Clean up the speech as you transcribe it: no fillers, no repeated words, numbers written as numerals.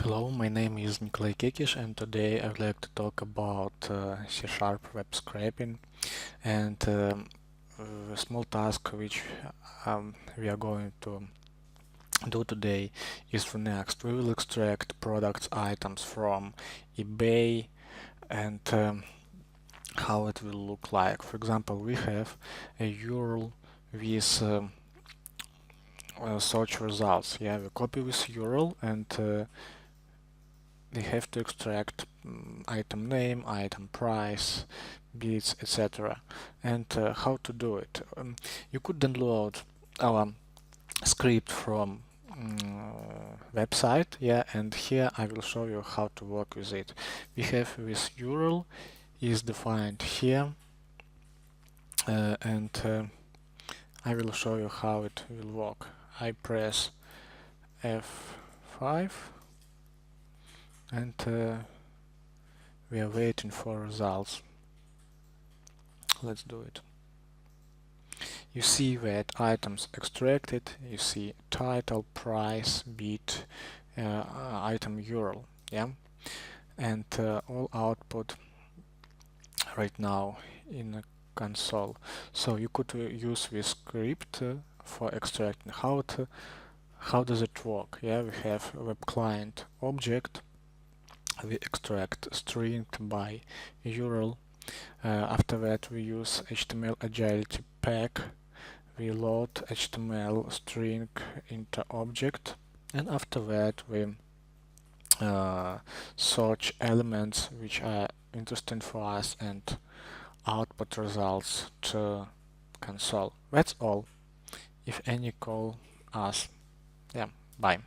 Hello, my name is Nikolai Kekish, and today I would like to talk about C# web scraping and a small task which we are going to do today is the next. We will extract products items from eBay and how it will look like. For example, we have a URL with search results. Yeah, we copy this URL and we have to extract item name, item price, bits, etc. And how to do it. You could download our script from website, yeah, and here I will show you how to work with it. We have this URL is defined here, and I will show you how it will work. I press F5 and we are waiting for results. Let's do it. You see that items extracted, you see title, price, bit, item URL, yeah, and all output right now in the console. So you could use this script for extracting. How does it work? Yeah, we have a web client object. We extract string by URL. After that, we use HTML agility pack. We load HTML string into object, and after that we search elements which are interesting for us and output results to console. That's all. If any, call us. Yeah, bye.